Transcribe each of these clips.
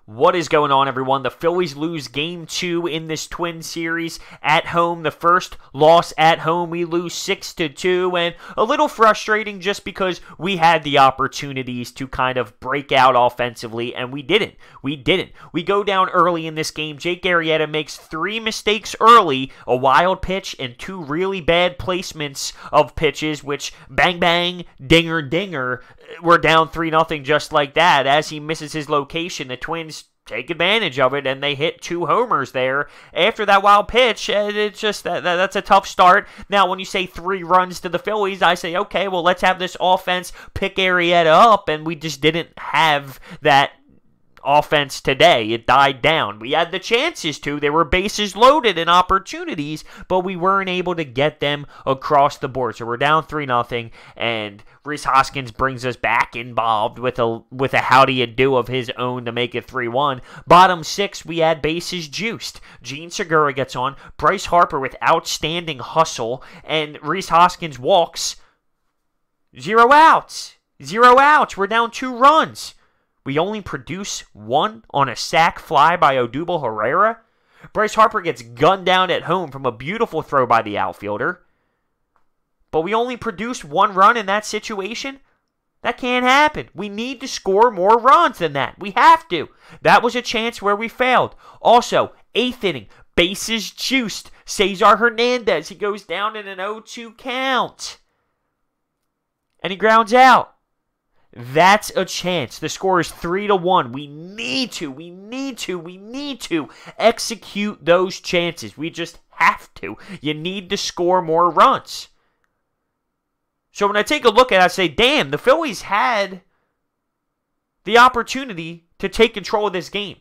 What is going on, everyone? The Phillies lose Game 2 in this Twin Series at home. The first loss at home, we lose 6-2, and a little frustrating just because we had the opportunities to kind of break out offensively, and we didn't. We go down early in this game. Jake Arrieta makes 3 mistakes early, a wild pitch, and 2 really bad placements of pitches, which bang, bang, dinger, dinger. We're down 3-0 just like that. As he misses his location, the Twins take advantage of it, and they hit 2 homers there after that wild pitch. It's just that's a tough start. Now, when you say 3 runs to the Phillies, I say, okay, well, let's have this offense pick Arrieta up, and we just didn't have that offense today. It died down. We had the chances to. There were bases loaded and opportunities, but we weren't able to get them across the board. So we're down 3-0, and Rhys Hoskins brings us back involved with a howdy you do of his own to make it 3-1. Bottom 6, we had bases juiced. Gene Segura gets on. Bryce Harper with outstanding hustle, and Rhys Hoskins walks. 0 outs. 0 outs. We're down 2 runs. We only produce 1 on a sac fly by Odubel Herrera. Bryce Harper gets gunned down at home from a beautiful throw by the outfielder. But we only produce 1 run in that situation? That can't happen. We need to score more runs than that. We have to. That was a chance where we failed. Also, 8th inning, bases juiced. Cesar Hernandez, he goes down in an 0-2 count. And he grounds out. That's a chance. The score is 3-1. We need to execute those chances. We just have to. You need to score more runs. So when I take a look at it, I say, damn, the Phillies had the opportunity to take control of this game.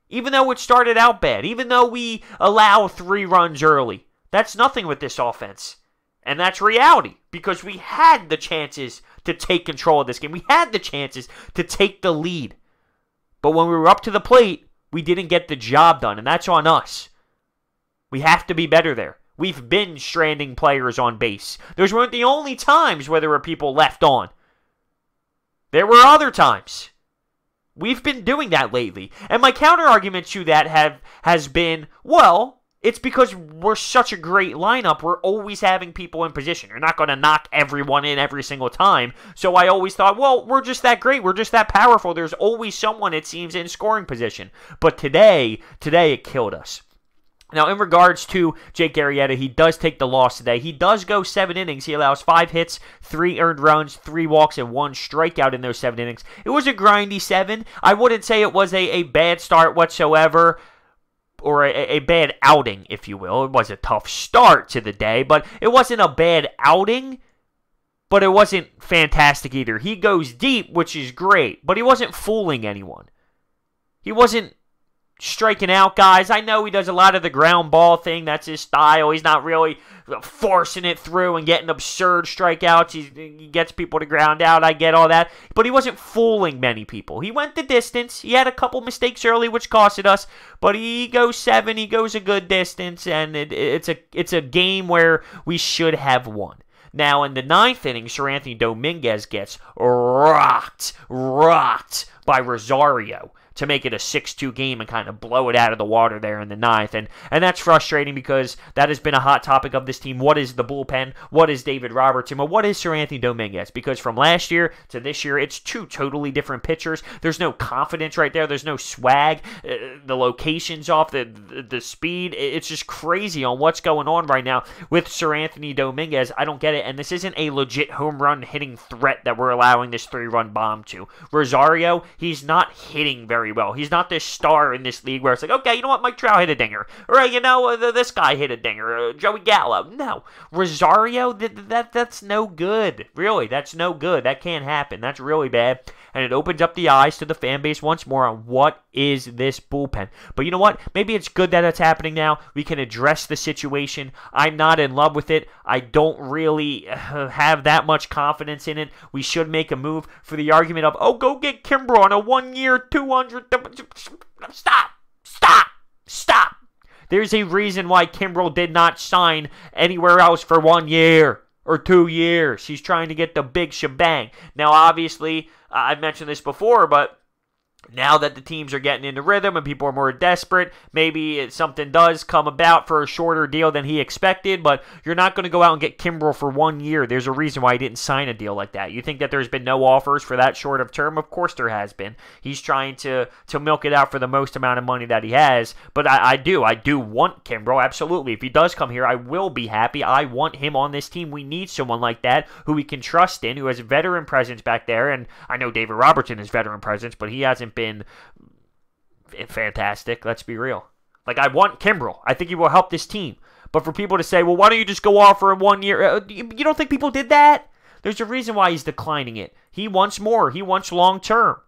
Even though it started out bad. Even though we allow 3 runs early. That's nothing with this offense. And that's reality, because we had the chances to take control of this game. We had the chances to take the lead. But when we were up to the plate, we didn't get the job done, and that's on us. We have to be better there. We've been stranding players on base. Those weren't the only times where there were people left on. There were other times. We've been doing that lately. And my counter-argument to that has been, well, it's because we're such a great lineup, we're always having people in position. You're not going to knock everyone in every single time. So I always thought, well, we're just that great. We're just that powerful. There's always someone, it seems, in scoring position. But today it killed us. Now, in regards to Jake Arrieta, he does take the loss today. He does go 7 innings. He allows 5 hits, 3 earned runs, 3 walks, and 1 strikeout in those 7 innings. It was a grindy 7. I wouldn't say it was a bad start whatsoever, or a bad outing, if you will. It was a tough start to the day, but it wasn't a bad outing, but it wasn't fantastic either. He goes deep, which is great, but he wasn't fooling anyone. He wasn't striking out guys. I know he does a lot of the ground ball thing. That's his style. He's not really forcing it through and getting absurd strikeouts. He gets people to ground out. I get all that. But he wasn't fooling many people. He went the distance. He had a couple mistakes early, which costed us. But he goes 7. He goes a good distance. And it's a game where we should have won. Now, in the 9th inning, Seranthony Dominguez gets rocked by Rosario to make it a 6-2 game and kind of blow it out of the water there in the 9th. And that's frustrating because that has been a hot topic of this team. What is the bullpen? What is David Robertson? But what is Seranthony Dominguez? Because from last year to this year, it's 2 totally different pitchers. There's no confidence right there. There's no swag. The location's off. The speed. It's just crazy on what's going on right now with Seranthony Dominguez. I don't get it. And this isn't a legit home run hitting threat that we're allowing this 3-run bomb to. Rosario, he's not hitting very well. He's not this star in this league where it's like, okay, you know what, Mike Trout hit a dinger. All right, you know, this guy hit a dinger. Joey Gallo. No. Rosario, that's no good. Really, that's no good. That can't happen. That's really bad. And it opens up the eyes to the fan base once more on what is this bullpen. But you know what? Maybe it's good that it's happening now. We can address the situation. I'm not in love with it. I don't really have that much confidence in it. We should make a move for the argument of, oh, go get Kimbrel on a 1-year, 200... Stop! There's a reason why Kimbrel did not sign anywhere else for 1 year or 2 years. He's trying to get the big shebang. Now, obviously, I've mentioned this before, but Now that the teams are getting into rhythm and people are more desperate, maybe something does come about for a shorter deal than he expected, but you're not going to go out and get Kimbrel for 1 year. There's a reason why he didn't sign a deal like that. You think that there's been no offers for that short of term? Of course there has been. He's trying to milk it out for the most amount of money that he has, but I do want Kimbrel, absolutely. If he does come here, I will be happy. I want him on this team. We need someone like that who we can trust in, who has a veteran presence back there, and I know David Robertson has veteran presence, but he hasn't been fantastic. Let's be real. Like, I want Kimbrel. I think he will help this team. But for people to say, well, why don't you just go offer him 1 year? You don't think people did that? There's a reason why he's declining it. He wants more. He wants long term.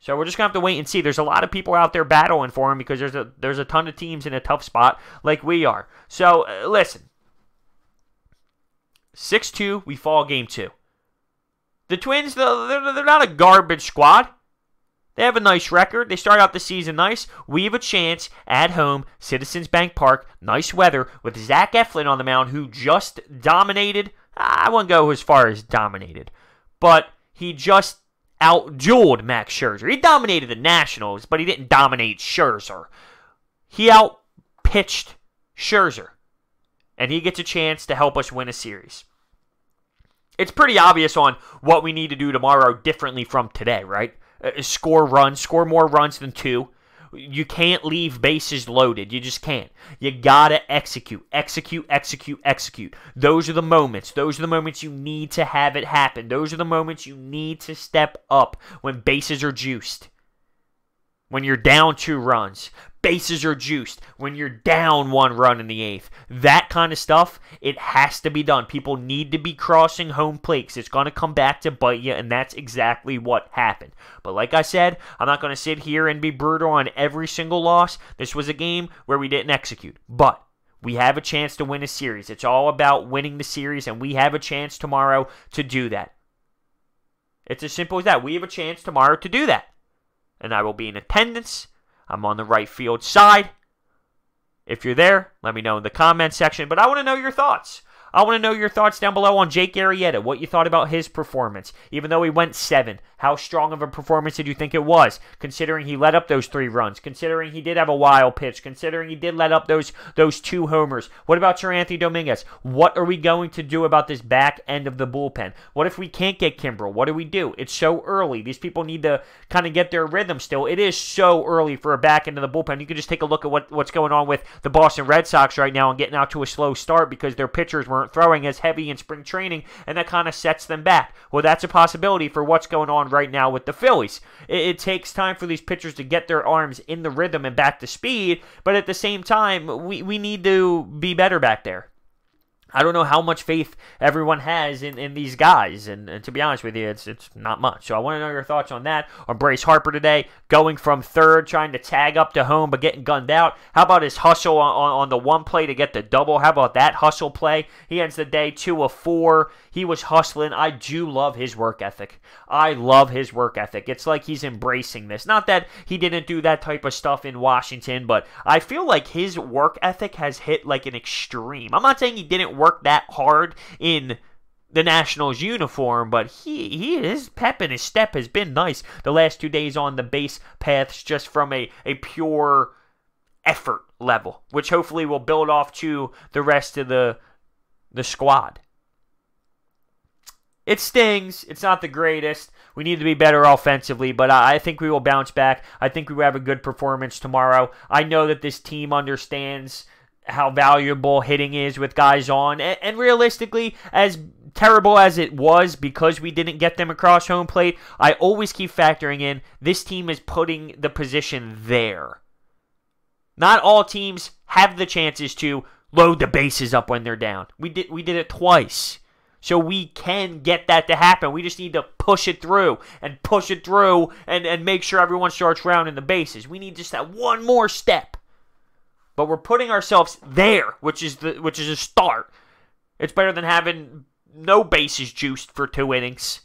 So we're just going to have to wait and see. There's a lot of people out there battling for him because there's a ton of teams in a tough spot like we are. So, listen. 6-2, we fall game 2. The Twins, they're not a garbage squad. They have a nice record. They start out the season nice. We have a chance at home, Citizens Bank Park, nice weather, with Zach Eflin on the mound, who just dominated. I wouldn't go as far as dominated, but he just out-dueled Max Scherzer. He dominated the Nationals, but he didn't dominate Scherzer. He out-pitched Scherzer, and he gets a chance to help us win a series. It's pretty obvious on what we need to do tomorrow differently from today, right? Score runs, score more runs than 2. You can't leave bases loaded. You just can't. You gotta execute. Execute, execute, execute. Those are the moments. Those are the moments you need to have it happen. Those are the moments you need to step up when bases are juiced. When you're down 2 runs. Bases are juiced. When you're down 1 run in the 8th. That kind of stuff, it has to be done. People need to be crossing home plates. It's going to come back to bite you, and that's exactly what happened. But like I said, I'm not going to sit here and be brutal on every single loss. This was a game where we didn't execute. But we have a chance to win a series. It's all about winning the series, and we have a chance tomorrow to do that. It's as simple as that. We have a chance tomorrow to do that. And I will be in attendance. I'm on the right field side. If you're there, let me know in the comment section. But I want to know your thoughts. I want to know your thoughts down below on Jake Arrieta, what you thought about his performance. Even though he went 7, how strong of a performance did you think it was? Considering he let up those 3 runs, considering he did have a wild pitch, considering he did let up those 2 homers. What about your Anthony Dominguez? What are we going to do about this back end of the bullpen? What if we can't get Kimbrel? What do we do? It's so early. These people need to kind of get their rhythm still. It is so early for a back end of the bullpen. You can just take a look at what's going on with the Boston Red Sox right now and getting out to a slow start because their pitchers weren't throwing as heavy in spring training, and that kind of sets them back. Well, that's a possibility for what's going on right now with the Phillies. It takes time for these pitchers to get their arms in the rhythm and back to speed, but at the same time, we need to be better back there. I don't know how much faith everyone has in these guys, and to be honest with you, it's not much. So I want to know your thoughts on that. On Bryce Harper today, going from third, trying to tag up to home, but getting gunned out. How about his hustle on the 1 play to get the double? How about that hustle play? He ends the day 2 of 4. He was hustling. I do love his work ethic. I love his work ethic. It's like he's embracing this. Not that he didn't do that type of stuff in Washington, but I feel like his work ethic has hit like an extreme. I'm not saying he didn't work that hard in the Nationals uniform, but his pep and his step has been nice the last 2 days on the base paths, just from a pure effort level, which hopefully will build off to the rest of the squad. It stings. It's not the greatest. We need to be better offensively, but I think we will bounce back. I think we will have a good performance tomorrow. I know that this team understands how valuable hitting is with guys on, and realistically, as terrible as it was because we didn't get them across home plate, I always keep factoring in this team is putting the position there. Not all teams have the chances to load the bases up when they're down. We did it twice. So we can get that to happen. We just need to push it through and make sure everyone starts rounding the bases. We need just that one more step. But we're putting ourselves there, which is a start. It's better than having no bases juiced for 2 innings.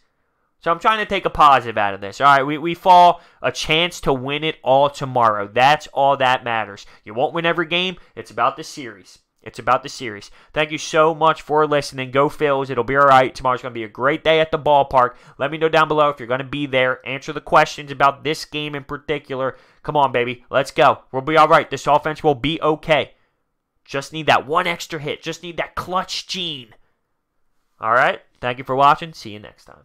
So I'm trying to take a positive out of this. All right, we fall a chance to win it all tomorrow. That's all that matters. You won't win every game. It's about the series. It's about the series. Thank you so much for listening. Go Phils. It'll be all right. Tomorrow's going to be a great day at the ballpark. Let me know down below if you're going to be there. Answer the questions about this game in particular. Come on, baby. Let's go. We'll be all right. This offense will be okay. Just need that one extra hit. Just need that clutch gene. All right. Thank you for watching. See you next time.